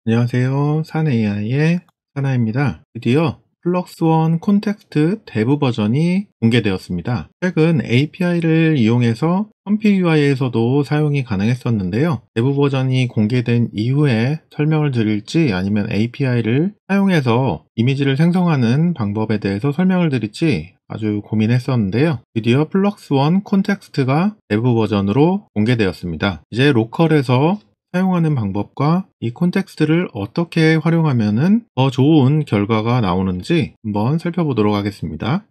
안녕하세요. 산AI의 산하입니다. 드디어 플럭스원 콘텍스트 대부 버전이 공개되었습니다. 최근 API를 이용해서 컴피UI에서도 사용이 가능했었는데요. 대부 버전이 공개된 이후에 설명을 드릴지 아니면 API를 사용해서 이미지를 생성하는 방법에 대해서 설명을 드릴지 아주 고민했었는데요. 드디어 플럭스원 콘텍스트가 대부 버전으로 공개되었습니다. 이제 로컬에서 사용하는 방법과 이 콘텍스트를 어떻게 활용하면 더 좋은 결과가 나오는지 한번 살펴보도록 하겠습니다.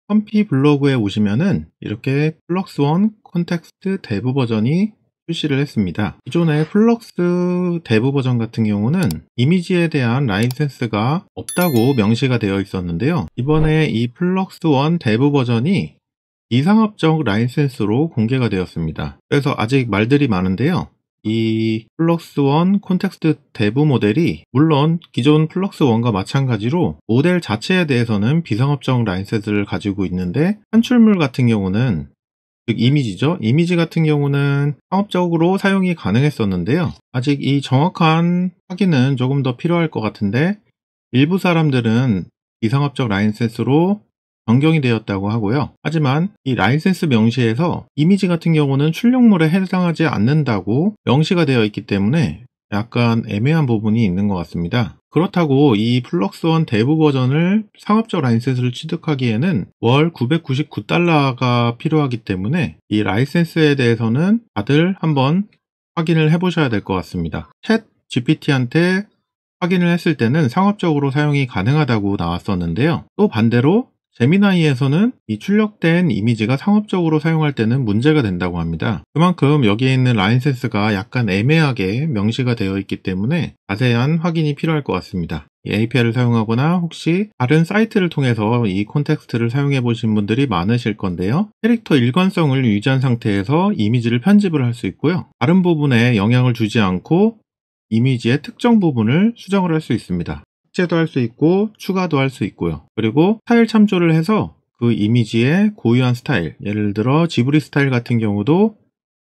컴피 블로그에 오시면은 이렇게 플럭스원 콘텍스트 대부 버전이 출시를 했습니다. 기존의 플럭스 대부 버전 같은 경우는 이미지에 대한 라이센스가 없다고 명시가 되어 있었는데요. 이번에 이 플럭스원 대부 버전이 비상업적 라이센스로 공개가 되었습니다. 그래서 아직 말들이 많은데요. 이 플럭스1 콘텍스트 대부 모델이 물론 기존 플럭스1과 마찬가지로 모델 자체에 대해서는 비상업적 라이센스를 가지고 있는데 산출물 같은 경우는 즉 이미지죠. 이미지 같은 경우는 상업적으로 사용이 가능했었는데요. 아직 이 정확한 확인은 조금 더 필요할 것 같은데 일부 사람들은 비상업적 라이센스로 변경이 되었다고 하고요. 하지만 이 라이센스 명시에서 이미지 같은 경우는 출력물에 해당하지 않는다고 명시가 되어 있기 때문에 약간 애매한 부분이 있는 것 같습니다. 그렇다고 이 플럭스원 대부 버전을 상업적 라이센스를 취득하기에는 월 999달러가 필요하기 때문에 이 라이센스에 대해서는 다들 한번 확인을 해보셔야 될 것 같습니다. 챗 GPT한테 확인을 했을 때는 상업적으로 사용이 가능하다고 나왔었는데요. 또 반대로 제미나이에서는 이 출력된 이미지가 상업적으로 사용할 때는 문제가 된다고 합니다. 그만큼 여기에 있는 라이센스가 약간 애매하게 명시가 되어 있기 때문에 자세한 확인이 필요할 것 같습니다. 이 API를 사용하거나 혹시 다른 사이트를 통해서 이 콘텍스트를 사용해 보신 분들이 많으실 건데요. 캐릭터 일관성을 유지한 상태에서 이미지를 편집을 할 수 있고요. 다른 부분에 영향을 주지 않고 이미지의 특정 부분을 수정을 할 수 있습니다. 삭제도 할 수 있고 추가도 할 수 있고요. 그리고 스타일 참조를 해서 그 이미지의 고유한 스타일, 예를 들어 지브리 스타일 같은 경우도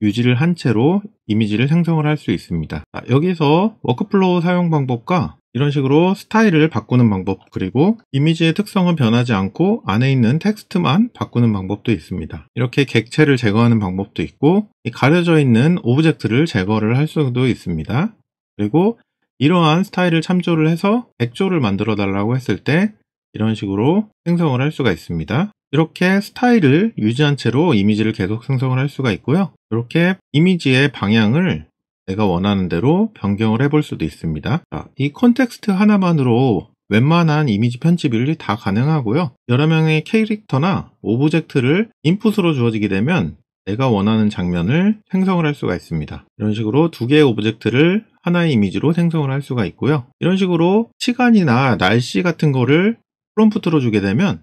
유지를 한 채로 이미지를 생성을 할 수 있습니다. 여기서 워크플로우 사용 방법과 이런 식으로 스타일을 바꾸는 방법, 그리고 이미지의 특성은 변하지 않고 안에 있는 텍스트만 바꾸는 방법도 있습니다. 이렇게 객체를 제거하는 방법도 있고 가려져 있는 오브젝트를 제거를 할 수도 있습니다. 그리고 이러한 스타일을 참조를 해서 백조를 만들어 달라고 했을 때 이런 식으로 생성을 할 수가 있습니다. 이렇게 스타일을 유지한 채로 이미지를 계속 생성을 할 수가 있고요. 이렇게 이미지의 방향을 내가 원하는 대로 변경을 해볼 수도 있습니다. 이 콘텍스트 하나만으로 웬만한 이미지 편집이 다 가능하고요. 여러 명의 캐릭터나 오브젝트를 인풋으로 주어지게 되면 내가 원하는 장면을 생성을 할 수가 있습니다. 이런 식으로 두 개의 오브젝트를 하나의 이미지로 생성을 할 수가 있고요. 이런 식으로 시간이나 날씨 같은 거를 프롬프트로 주게 되면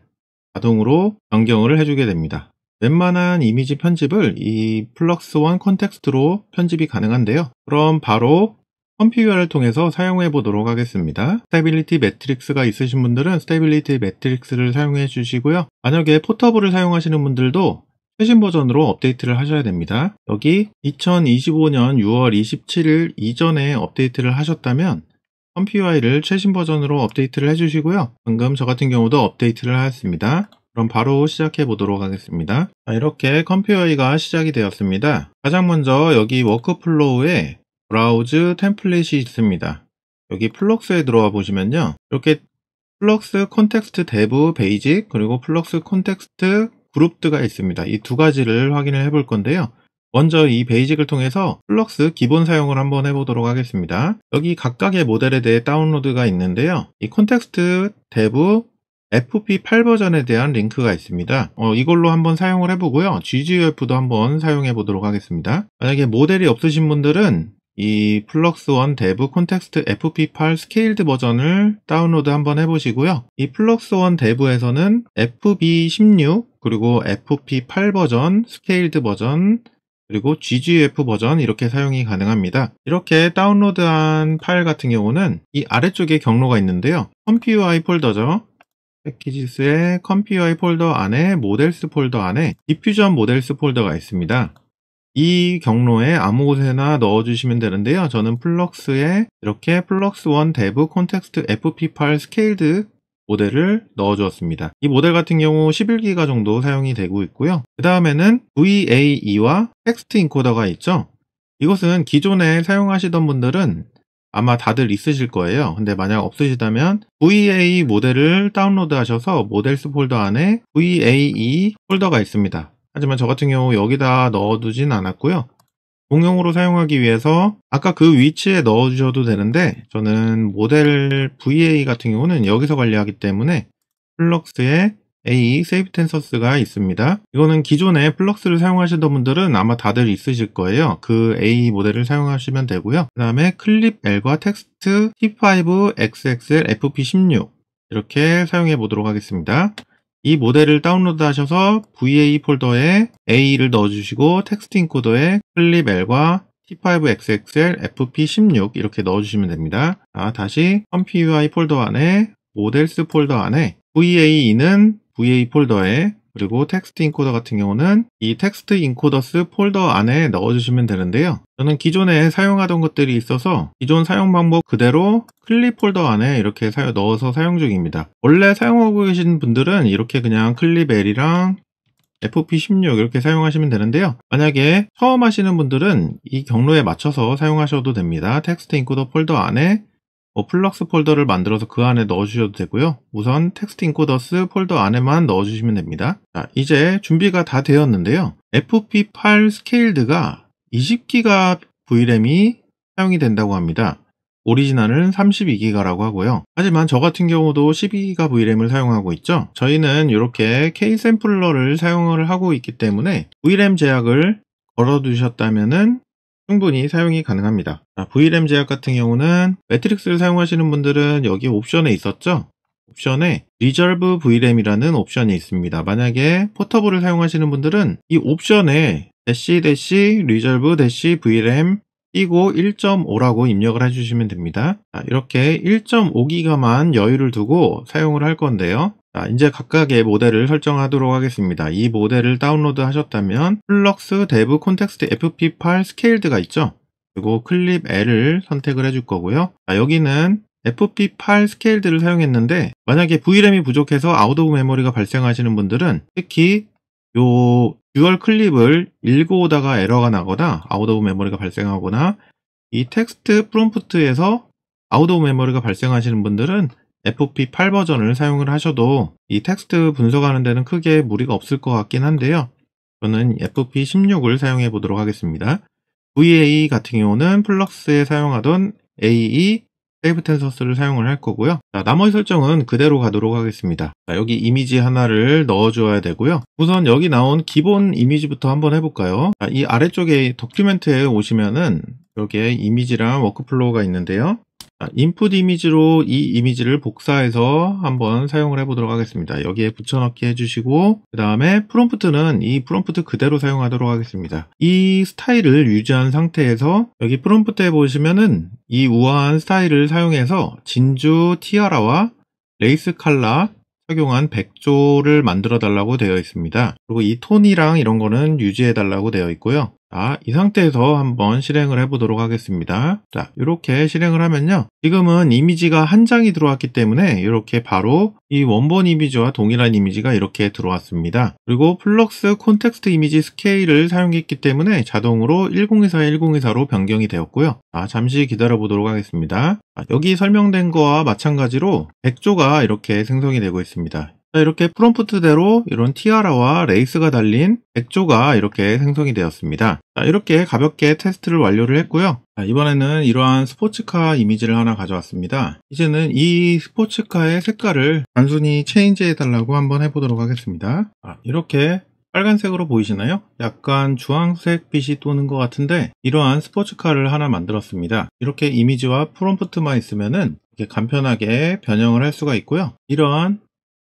자동으로 변경을 해주게 됩니다. 웬만한 이미지 편집을 이 플럭스1 콘텍스트로 편집이 가능한데요. 그럼 바로 컴피규어를 통해서 사용해 보도록 하겠습니다. 스테빌리티 매트릭스가 있으신 분들은 스테빌리티 매트릭스를 사용해 주시고요. 만약에 포터블을 사용하시는 분들도 최신 버전으로 업데이트를 하셔야 됩니다. 여기 2025년 6월 27일 이전에 업데이트를 하셨다면 컴피UI를 최신 버전으로 업데이트를 해주시고요. 방금 저 같은 경우도 업데이트를 하였습니다. 그럼 바로 시작해 보도록 하겠습니다. 이렇게 컴피UI가 시작이 되었습니다. 가장 먼저 여기 워크플로우에 브라우즈 템플릿이 있습니다. 여기 플럭스에 들어와 보시면요. 이렇게 플럭스 콘텍스트 데브 베이직 그리고 플럭스 콘텍스트 그룹드가 있습니다. 이 두 가지를 확인을 해볼 건데요. 먼저 이 베이직을 통해서 플럭스 기본 사용을 한번 해보도록 하겠습니다. 여기 각각의 모델에 대해 다운로드가 있는데요. 이 콘텍스트 데브 FP8 버전에 대한 링크가 있습니다. 이걸로 한번 사용을 해보고요. GGUF도 한번 사용해 보도록 하겠습니다. 만약에 모델이 없으신 분들은 이 플럭스1 데브 콘텍스트 FP8 스케일드 버전을 다운로드 한번 해보시고요. 이 플럭스1 데브에서는 FB16 그리고 FP8 버전, 스케일드 버전, 그리고 GGF 버전 이렇게 사용이 가능합니다. 이렇게 다운로드한 파일 같은 경우는 이 아래쪽에 경로가 있는데요. 컴피UI 폴더죠. 패키지스의 컴피UI 폴더 안에 모델스 폴더 안에 디퓨전 모델스 폴더가 있습니다. 이 경로에 아무 곳에나 넣어주시면 되는데요. 저는 플럭스에 이렇게 플럭스1 데브 콘텍스트 FP8 스케일드 모델을 넣어주었습니다. 이 모델 같은 경우 11기가 정도 사용이 되고 있고요. 그 다음에는 VAE와 텍스트 인코더가 있죠. 이것은 기존에 사용하시던 분들은 아마 다들 있으실 거예요. 근데 만약 없으시다면 VAE 모델을 다운로드 하셔서 모델스 폴더 안에 VAE 폴더가 있습니다. 하지만 저 같은 경우 여기다 넣어두진 않았고요. 공용으로 사용하기 위해서 아까 그 위치에 넣어주셔도 되는데 저는 모델 VA 같은 경우는 여기서 관리하기 때문에 플럭스에 A 세이브 텐서스가 있습니다. 이거는 기존에 플럭스를 사용하시던 분들은 아마 다들 있으실 거예요. 그 A 모델을 사용하시면 되고요. 그 다음에 클립 L과 텍스트 T5 XXL FP16 이렇게 사용해 보도록 하겠습니다. 이 모델을 다운로드 하셔서 VA 폴더에 A를 넣어주시고 텍스트 인코더에 클립 L과 T5XXL FP16 이렇게 넣어주시면 됩니다. 다시 컴피UI 폴더 안에 모델스 폴더 안에 VAE는 VA 폴더에 그리고 텍스트 인코더 같은 경우는 이 텍스트 인코더스 폴더 안에 넣어주시면 되는데요. 저는 기존에 사용하던 것들이 있어서 기존 사용 방법 그대로 클립 폴더 안에 이렇게 넣어서 사용 중입니다. 원래 사용하고 계신 분들은 이렇게 그냥 클립 L이랑 FP16 이렇게 사용하시면 되는데요. 만약에 처음 하시는 분들은 이 경로에 맞춰서 사용하셔도 됩니다. 텍스트 인코더 폴더 안에 플럭스 폴더를 만들어서 그 안에 넣어주셔도 되고요. 우선 텍스트 인코더스 폴더 안에만 넣어주시면 됩니다. 자, 이제 준비가 다 되었는데요. FP8 스케일드가 20기가 VRAM이 사용이 된다고 합니다. 오리지널은 32기가라고 하고요. 하지만 저 같은 경우도 12기가 VRAM을 사용하고 있죠. 저희는 이렇게 K샘플러를 사용을 하고 있기 때문에 VRAM 제약을 걸어두셨다면은 충분히 사용이 가능합니다. VRAM 제약 같은 경우는 매트릭스를 사용하시는 분들은 여기 옵션에 있었죠. 옵션에 Reserve VRAM이라는 옵션이 있습니다. 만약에 포터블을 사용하시는 분들은 이 옵션에 -reserve VRAM 띄고 1.5라고 입력을 해주시면 됩니다. 이렇게 1.5기가만 여유를 두고 사용을 할 건데요. 이제 각각의 모델을 설정하도록 하겠습니다. 이 모델을 다운로드 하셨다면 플럭스 데브 콘텍스트 FP8 스케일드가 있죠. 그리고 클립 L을 선택을 해줄 거고요. 여기는 FP8 스케일드를 사용했는데 만약에 VRAM이 부족해서 아웃 오브 메모리가 발생하시는 분들은 특히 요 듀얼 클립을 읽고 오다가 에러가 나거나 아웃 오브 메모리가 발생하거나 이 텍스트 프롬프트에서 아웃 오브 메모리가 발생하시는 분들은 FP8 버전을 사용을 하셔도 이 텍스트 분석하는 데는 크게 무리가 없을 것 같긴 한데요. 저는 FP16을 사용해 보도록 하겠습니다. VA 같은 경우는 플럭스에 사용하던 AE 세이브 텐서스를 사용을 할 거고요. 나머지 설정은 그대로 가도록 하겠습니다. 여기 이미지 하나를 넣어 주어야 되고요. 우선 여기 나온 기본 이미지부터 한번 해볼까요? 이 아래쪽에 도큐멘트에 오시면은 여기에 이미지랑 워크플로우가 있는데요. 인풋 이미지로 이 이미지를 복사해서 한번 사용을 해보도록 하겠습니다. 여기에 붙여넣기 해주시고 그 다음에 프롬프트는 이 프롬프트 그대로 사용하도록 하겠습니다. 이 스타일을 유지한 상태에서 여기 프롬프트에 보시면은 이 우아한 스타일을 사용해서 진주 티아라와 레이스 칼라 착용한 백조를 만들어 달라고 되어 있습니다. 그리고 이 톤이랑 이런 거는 유지해 달라고 되어 있고요. 이 상태에서 한번 실행을 해보도록 하겠습니다. 자, 이렇게 실행을 하면요. 지금은 이미지가 한 장이 들어왔기 때문에 이렇게 바로 이 원본 이미지와 동일한 이미지가 이렇게 들어왔습니다. 그리고 플럭스 콘텍스트 이미지 스케일을 사용했기 때문에 자동으로 1024, 1024로 변경이 되었고요. 잠시 기다려 보도록 하겠습니다. 여기 설명된 거와 마찬가지로 백조가 이렇게 생성이 되고 있습니다. 이렇게 프롬프트대로 이런 티아라와 레이스가 달린 백조가 이렇게 생성이 되었습니다. 이렇게 가볍게 테스트를 완료를 했고요. 이번에는 이러한 스포츠카 이미지를 하나 가져왔습니다. 이제는 이 스포츠카의 색깔을 단순히 체인지 해달라고 한번 해보도록 하겠습니다. 이렇게 빨간색으로 보이시나요? 약간 주황색 빛이 도는 것 같은데 이러한 스포츠카를 하나 만들었습니다. 이렇게 이미지와 프롬프트만 있으면은 이렇게 간편하게 변형을 할 수가 있고요. 이러한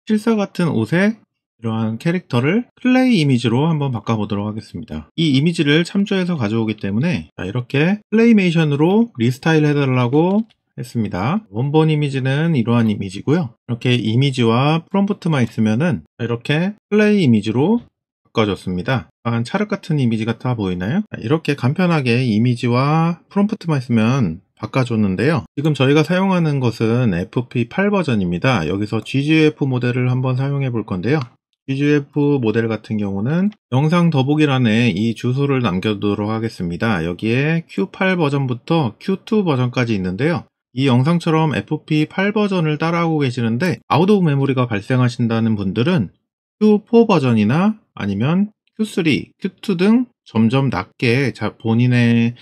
실사 같은 옷에 이러한 캐릭터를 클레이 이미지로 한번 바꿔보도록 하겠습니다. 이 이미지를 참조해서 가져오기 때문에 이렇게 클레이메이션으로 리스타일 해달라고 했습니다. 원본 이미지는 이러한 이미지고요. 이렇게 이미지와 프롬프트만 있으면은 이렇게 클레이 이미지로 바꿔줬습니다. 약간 찰흙 같은 이미지 같아 보이나요? 이렇게 간편하게 이미지와 프롬프트만 있으면 바꿔줬는데요. 지금 저희가 사용하는 것은 FP8 버전입니다. 여기서 GGF 모델을 한번 사용해 볼 건데요. GGF 모델 같은 경우는 영상 더보기란에 이 주소를 남겨두도록 하겠습니다. 여기에 Q8 버전부터 Q2 버전까지 있는데요. 이 영상처럼 FP8 버전을 따라하고 계시는데 아웃 오브 메모리가 발생하신다는 분들은 Q4 버전이나 아니면 Q3, Q2 등 점점 낮게 본인의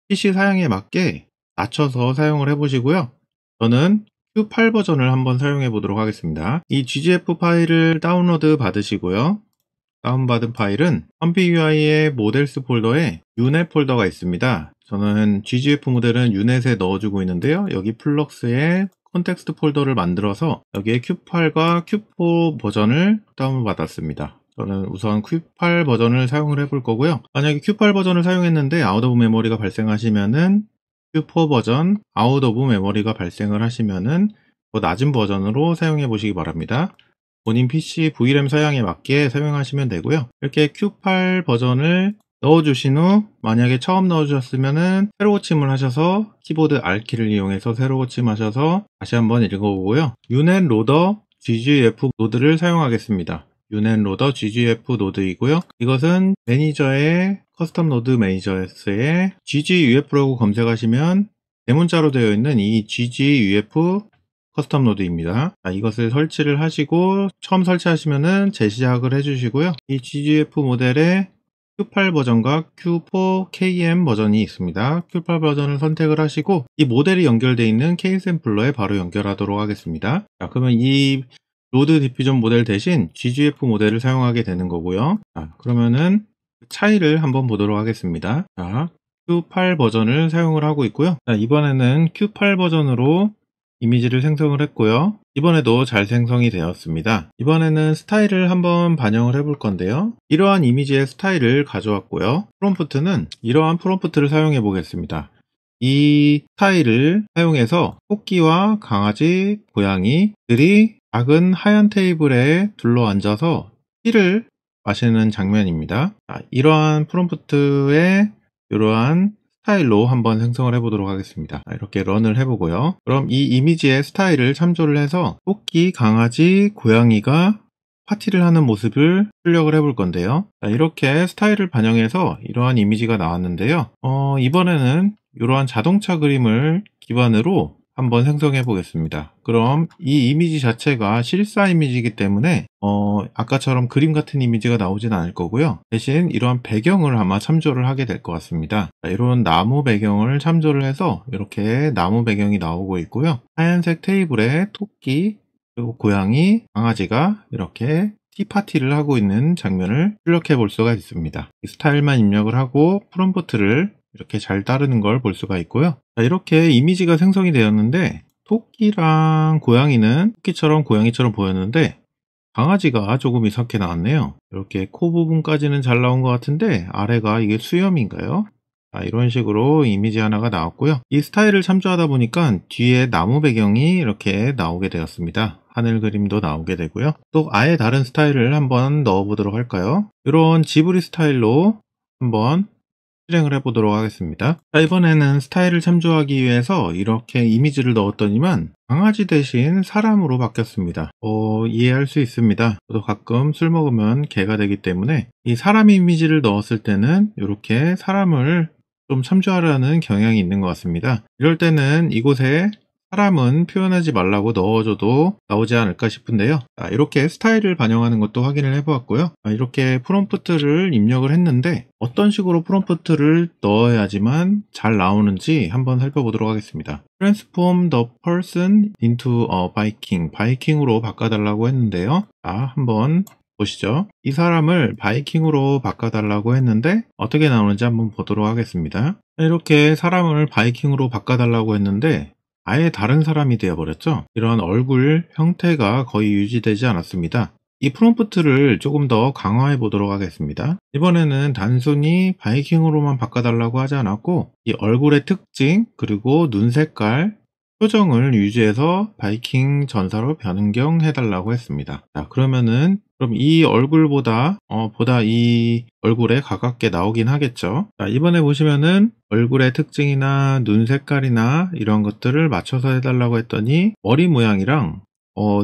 PC 사양에 맞게 낮춰서 사용을 해보시고요. 저는 Q8 버전을 한번 사용해 보도록 하겠습니다. 이 GGF 파일을 다운로드 받으시고요. 다운받은 파일은 컴피UI의 모델스 폴더에 유넷 폴더가 있습니다. 저는 GGF 모델은 유넷에 넣어주고 있는데요. 여기 플럭스에 콘텍스트 폴더를 만들어서 여기에 Q8과 Q4 버전을 다운받았습니다. 저는 우선 Q8 버전을 사용을 해볼 거고요. 만약에 Q8 버전을 사용했는데 아웃 오브 메모리가 발생하시면은 Q4 버전 아웃 오브 메모리가 발생을 하시면은 더 낮은 버전으로 사용해 보시기 바랍니다. 본인 PC VRAM 사양에 맞게 사용하시면 되고요. 이렇게 Q8 버전을 넣어주신 후 만약에 처음 넣어주셨으면은 새로 고침을 하셔서 키보드 R키를 이용해서 새로 고침하셔서 다시 한번 읽어보고요. 유넷 로더 GGF 노드를 사용하겠습니다. 유넷 로더 GGF 노드이고요. 이것은 매니저의 커스텀 노드 매니저스의 GGUF라고 검색하시면 대문자로 되어 있는 이 GGUF 커스텀 노드입니다. 이것을 설치를 하시고 처음 설치하시면은 재시작을 해주시고요. 이 GGF 모델의 Q8 버전과 Q4 KM 버전이 있습니다. Q8 버전을 선택을 하시고 이 모델이 연결되어 있는 K샘플러에 바로 연결하도록 하겠습니다. 자, 그러면 이 로드 디퓨전 모델 대신 GGF 모델을 사용하게 되는 거고요. 자, 그러면은 차이를 한번 보도록 하겠습니다. 자, Q8 버전을 사용을 하고 있고요. 자, 이번에는 Q8 버전으로 이미지를 생성을 했고요. 이번에도 잘 생성이 되었습니다. 이번에는 스타일을 한번 반영을 해볼 건데요. 이러한 이미지의 스타일을 가져왔고요. 프롬프트는 이러한 프롬프트를 사용해 보겠습니다. 이 스타일을 사용해서 토끼와 강아지, 고양이들이 작은 하얀 테이블에 둘러앉아서 티를 마시는 장면입니다. 이러한 프롬프트에 이러한 스타일로 한번 생성을 해보도록 하겠습니다. 이렇게 런을 해보고요. 그럼 이 이미지의 스타일을 참조를 해서 토끼, 강아지, 고양이가 파티를 하는 모습을 출력을 해볼 건데요. 이렇게 스타일을 반영해서 이러한 이미지가 나왔는데요. 이번에는 이러한 자동차 그림을 기반으로 한번 생성해 보겠습니다. 그럼 이 이미지 자체가 실사 이미지이기 때문에 아까처럼 그림 같은 이미지가 나오진 않을 거고요. 대신 이러한 배경을 아마 참조를 하게 될 것 같습니다. 이런 나무 배경을 참조를 해서 이렇게 나무 배경이 나오고 있고요. 하얀색 테이블에 토끼, 그리고 고양이, 강아지가 이렇게 티파티를 하고 있는 장면을 출력해 볼 수가 있습니다. 이 스타일만 입력을 하고 프롬프트를 이렇게 잘 따르는 걸 볼 수가 있고요. 자, 이렇게 이미지가 생성이 되었는데 토끼랑 고양이는 토끼처럼 고양이처럼 보였는데 강아지가 조금 이상하게 나왔네요. 이렇게 코 부분까지는 잘 나온 것 같은데 아래가 이게 수염인가요? 자, 이런 식으로 이미지 하나가 나왔고요. 이 스타일을 참조하다 보니까 뒤에 나무 배경이 이렇게 나오게 되었습니다. 하늘 그림도 나오게 되고요. 또 아예 다른 스타일을 한번 넣어 보도록 할까요? 이런 지브리 스타일로 한번 실행을 해보도록 하겠습니다. 자, 이번에는 스타일을 참조하기 위해서 이렇게 이미지를 넣었더니만 강아지 대신 사람으로 바뀌었습니다. 이해할 수 있습니다. 저도 가끔 술 먹으면 개가 되기 때문에 이 사람 이미지를 넣었을 때는 이렇게 사람을 좀 참조하려는 경향이 있는 것 같습니다. 이럴 때는 이곳에 사람은 표현하지 말라고 넣어줘도 나오지 않을까 싶은데요. 이렇게 스타일을 반영하는 것도 확인을 해보았고요. 이렇게 프롬프트를 입력을 했는데 어떤 식으로 프롬프트를 넣어야지만 잘 나오는지 한번 살펴보도록 하겠습니다. Transform the person into a Viking. 바이킹으로 바꿔달라고 했는데요. 자, 한번 보시죠. 이 사람을 바이킹으로 바꿔달라고 했는데 어떻게 나오는지 한번 보도록 하겠습니다. 이렇게 사람을 바이킹으로 바꿔달라고 했는데 아예 다른 사람이 되어버렸죠. 이런 얼굴 형태가 거의 유지되지 않았습니다. 이 프롬프트를 조금 더 강화해 보도록 하겠습니다. 이번에는 단순히 바이킹으로만 바꿔달라고 하지 않았고 이 얼굴의 특징 그리고 눈 색깔 표정을 유지해서 바이킹 전사로 변경해 달라고 했습니다. 자, 그러면은 그럼 이 얼굴보다 보다 이 얼굴에 가깝게 나오긴 하겠죠. 자, 이번에 보시면은 얼굴의 특징이나 눈 색깔이나 이런 것들을 맞춰서 해달라고 했더니 머리 모양이랑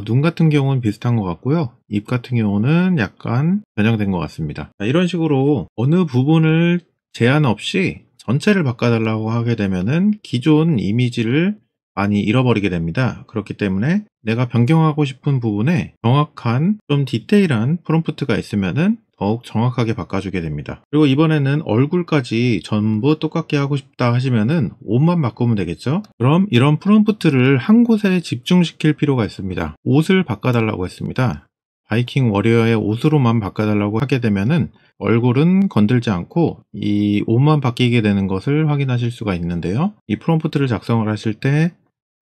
눈 같은 경우는 비슷한 것 같고요. 입 같은 경우는 약간 변형된 것 같습니다. 자, 이런 식으로 어느 부분을 제한 없이 전체를 바꿔달라고 하게 되면은 기존 이미지를 많이 잃어버리게 됩니다. 그렇기 때문에 내가 변경하고 싶은 부분에 정확한 좀 디테일한 프롬프트가 있으면은 더욱 정확하게 바꿔주게 됩니다. 그리고 이번에는 얼굴까지 전부 똑같게 하고 싶다 하시면은 옷만 바꾸면 되겠죠. 그럼 이런 프롬프트를 한 곳에 집중시킬 필요가 있습니다. 옷을 바꿔달라고 했습니다. 바이킹 워리어의 옷으로만 바꿔달라고 하게 되면은 얼굴은 건들지 않고 이 옷만 바뀌게 되는 것을 확인하실 수가 있는데요. 이 프롬프트를 작성을 하실 때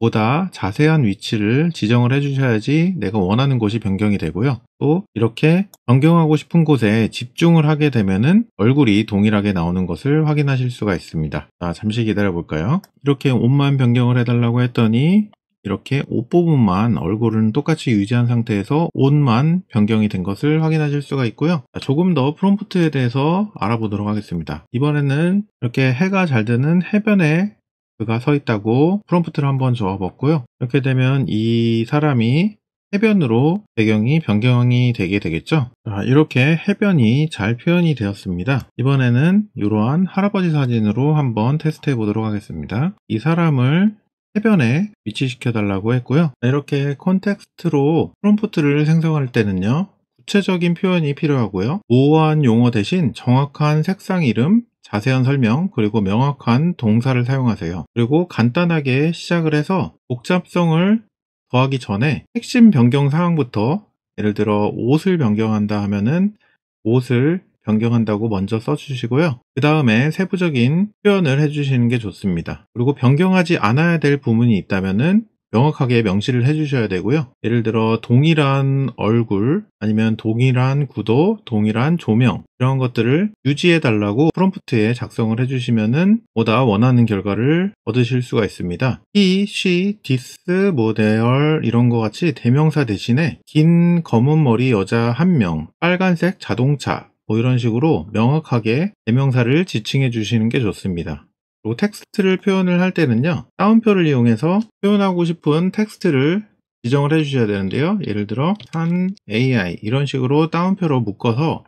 보다 자세한 위치를 지정을 해주셔야지 내가 원하는 곳이 변경이 되고요. 또 이렇게 변경하고 싶은 곳에 집중을 하게 되면은 얼굴이 동일하게 나오는 것을 확인하실 수가 있습니다. 자, 잠시 기다려 볼까요? 이렇게 옷만 변경을 해달라고 했더니 이렇게 옷 부분만 얼굴은 똑같이 유지한 상태에서 옷만 변경이 된 것을 확인하실 수가 있고요. 자, 조금 더 프롬프트에 대해서 알아보도록 하겠습니다. 이번에는 이렇게 해가 잘 드는 해변에 그가 서 있다고 프롬프트를 한번 적어봤고요. 이렇게 되면 이 사람이 해변으로 배경이 변경이 되게 되겠죠. 자, 이렇게 해변이 잘 표현이 되었습니다. 이번에는 이러한 할아버지 사진으로 한번 테스트 해 보도록 하겠습니다. 이 사람을 해변에 위치시켜 달라고 했고요. 이렇게 콘텍스트로 프롬프트를 생성할 때는요, 구체적인 표현이 필요하고요. 모호한 용어 대신 정확한 색상 이름, 자세한 설명, 그리고 명확한 동사를 사용하세요. 그리고 간단하게 시작을 해서 복잡성을 더하기 전에 핵심 변경 사항부터, 예를 들어 옷을 변경한다 하면은 옷을 변경한다고 먼저 써주시고요. 그 다음에 세부적인 표현을 해주시는 게 좋습니다. 그리고 변경하지 않아야 될 부분이 있다면은 명확하게 명시를 해주셔야 되고요. 예를 들어 동일한 얼굴, 아니면 동일한 구도, 동일한 조명, 이런 것들을 유지해 달라고 프롬프트에 작성을 해주시면은 보다 원하는 결과를 얻으실 수가 있습니다. he, she, this, model 이런 것 같이 대명사 대신에 긴 검은 머리 여자 한 명, 빨간색 자동차 뭐 이런 식으로 명확하게 대명사를 지칭해 주시는 게 좋습니다. 그리고 텍스트를 표현을 할 때는요, 따옴표를 이용해서 표현하고 싶은 텍스트를 지정을 해 주셔야 되는데요. 예를 들어 산 AI 이런 식으로 따옴표로 묶어서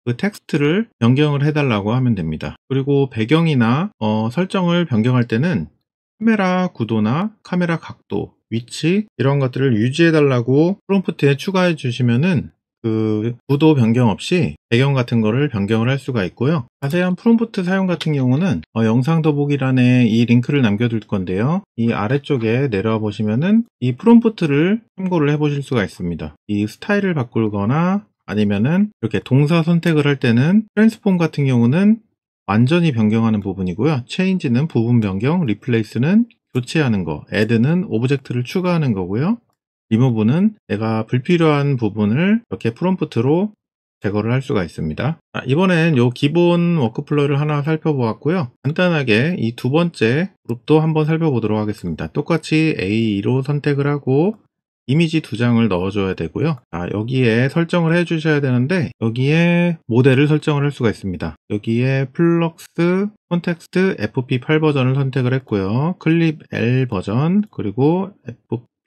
그 텍스트를 변경을 해달라고 하면 됩니다. 그리고 배경이나 설정을 변경할 때는 카메라 구도나 카메라 각도, 위치 이런 것들을 유지해 달라고 프롬프트에 추가해 주시면은 그 구도 변경 없이 배경 같은 거를 변경을 할 수가 있고요. 자세한 프롬프트 사용 같은 경우는 영상 더보기란에 이 링크를 남겨둘 건데요. 이 아래쪽에 내려와 보시면은 이 프롬프트를 참고를 해 보실 수가 있습니다. 이 스타일을 바꾸거나 아니면은 이렇게 동사 선택을 할 때는 트랜스폼 같은 경우는 완전히 변경하는 부분이고요. 체인지는 부분 변경, 리플레이스는 교체하는 거, 애드는 오브젝트를 추가하는 거고요. 리무브는 내가 불필요한 부분을 이렇게 프롬프트로 제거를 할 수가 있습니다. 이번엔 요 기본 워크플로우를 하나 살펴보았고요. 간단하게 이 두 번째 그룹도 한번 살펴보도록 하겠습니다. 똑같이 A2로 선택을 하고 이미지 두 장을 넣어줘야 되고요. 여기에 설정을 해주셔야 되는데 여기에 모델을 설정을 할 수가 있습니다. 여기에 플럭스 콘텍스트 FP8 버전을 선택을 했고요. 클립 L 버전 그리고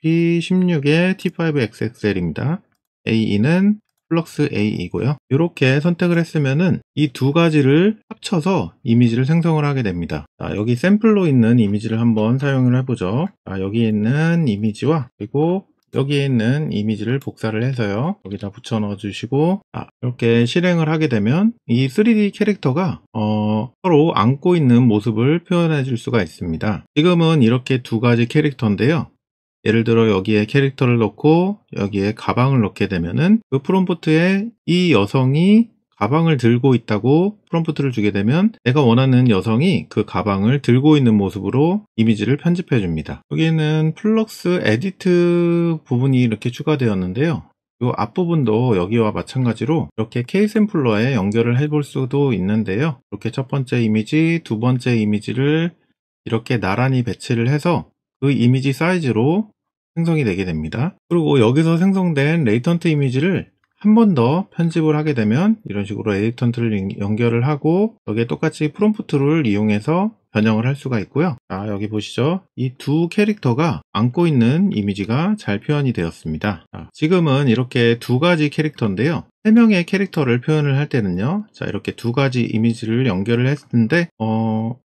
FP16의 T5XXL입니다. A2는 플럭스 A이고요. 이렇게 선택을 했으면은 이 두 가지를 합쳐서 이미지를 생성을 하게 됩니다. 여기 샘플로 있는 이미지를 한번 사용을 해보죠. 여기 있는 이미지와 그리고 여기에 있는 이미지를 복사를 해서요. 여기다 붙여 넣어 주시고 이렇게 실행을 하게 되면 이 3D 캐릭터가 서로 안고 있는 모습을 표현해 줄 수가 있습니다. 지금은 이렇게 두 가지 캐릭터인데요. 예를 들어 여기에 캐릭터를 넣고 여기에 가방을 넣게 되면은 그 프롬프트에 이 여성이 가방을 들고 있다고 프롬프트를 주게 되면 내가 원하는 여성이 그 가방을 들고 있는 모습으로 이미지를 편집해 줍니다. 여기는 플럭스 에디트 부분이 이렇게 추가되었는데요. 이 앞부분도 여기와 마찬가지로 이렇게 K샘플러에 연결을 해볼 수도 있는데요. 이렇게 첫 번째 이미지, 두 번째 이미지를 이렇게 나란히 배치를 해서 그 이미지 사이즈로 생성이 되게 됩니다. 그리고 여기서 생성된 레이턴트 이미지를 한 번 더 편집을 하게 되면 이런 식으로 레이턴트를 연결을 하고 여기에 똑같이 프롬프트를 이용해서 변형을 할 수가 있고요. 자, 여기 보시죠. 이 두 캐릭터가 안고 있는 이미지가 잘 표현이 되었습니다. 자, 지금은 이렇게 두 가지 캐릭터인데요. 세 명의 캐릭터를 표현을 할 때는요. 자, 이렇게 두 가지 이미지를 연결을 했는데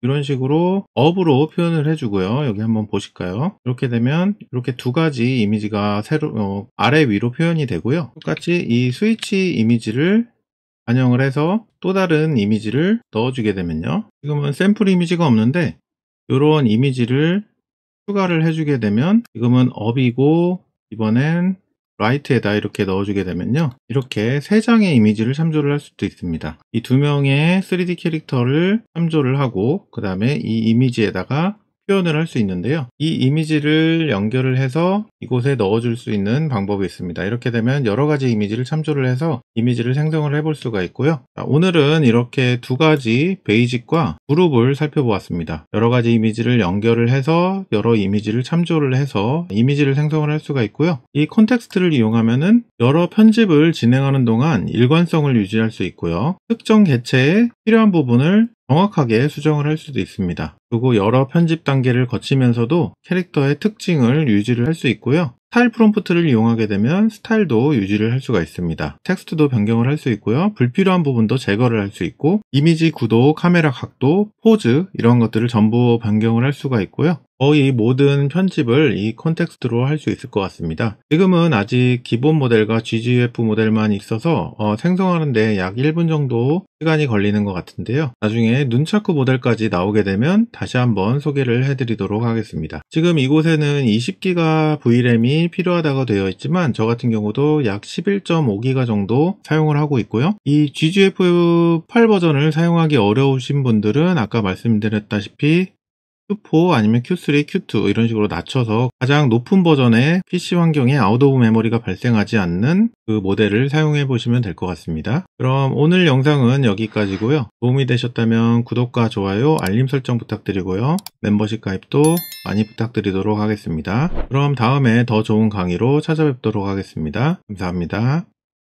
이런 식으로 업으로 표현을 해주고요. 여기 한번 보실까요? 이렇게 되면 이렇게 두 가지 이미지가 아래 위로 표현이 되고요. 똑같이 이 스위치 이미지를 반영을 해서 또 다른 이미지를 넣어주게 되면요. 지금은 샘플 이미지가 없는데 이런 이미지를 추가를 해주게 되면 지금은 업이고 이번엔 라이트에다 이렇게 넣어주게 되면요. 이렇게 세 장의 이미지를 참조를 할 수도 있습니다. 이 두 명의 3D 캐릭터를 참조를 하고 그 다음에 이 이미지에다가 표현을 할 수 있는데요. 이 이미지를 연결을 해서 이곳에 넣어줄 수 있는 방법이 있습니다. 이렇게 되면 여러 가지 이미지를 참조를 해서 이미지를 생성을 해볼 수가 있고요. 자, 오늘은 이렇게 두 가지 베이직과 그룹을 살펴보았습니다. 여러 가지 이미지를 연결을 해서 여러 이미지를 참조를 해서 이미지를 생성을 할 수가 있고요. 이 콘텍스트를 이용하면은 여러 편집을 진행하는 동안 일관성을 유지할 수 있고요. 특정 개체에 필요한 부분을 정확하게 수정을 할 수도 있습니다. 그리고 여러 편집 단계를 거치면서도 캐릭터의 특징을 유지를 할 수 있고요. 스타일 프롬프트를 이용하게 되면 스타일도 유지를 할 수가 있습니다. 텍스트도 변경을 할 수 있고요. 불필요한 부분도 제거를 할 수 있고 이미지 구도, 카메라 각도, 포즈 이런 것들을 전부 변경을 할 수가 있고요. 거의 모든 편집을 이 콘텍스트로 할 수 있을 것 같습니다. 지금은 아직 기본 모델과 GGF 모델만 있어서 생성하는데 약 1분 정도 시간이 걸리는 것 같은데요. 나중에 눈차크 모델까지 나오게 되면 다시 한번 소개를 해드리도록 하겠습니다. 지금 이곳에는 20기가 VRAM이 필요하다고 되어 있지만 저 같은 경우도 약 11.5기가 정도 사용을 하고 있고요. 이 GGF8 버전을 사용하기 어려우신 분들은 아까 말씀드렸다시피 Q4 아니면 Q3, Q2 이런 식으로 낮춰서 가장 높은 버전의 PC 환경에 아웃 오브 메모리가 발생하지 않는 그 모델을 사용해 보시면 될 것 같습니다. 그럼 오늘 영상은 여기까지고요. 도움이 되셨다면 구독과 좋아요, 알림 설정 부탁드리고요. 멤버십 가입도 많이 부탁드리도록 하겠습니다. 그럼 다음에 더 좋은 강의로 찾아뵙도록 하겠습니다. 감사합니다.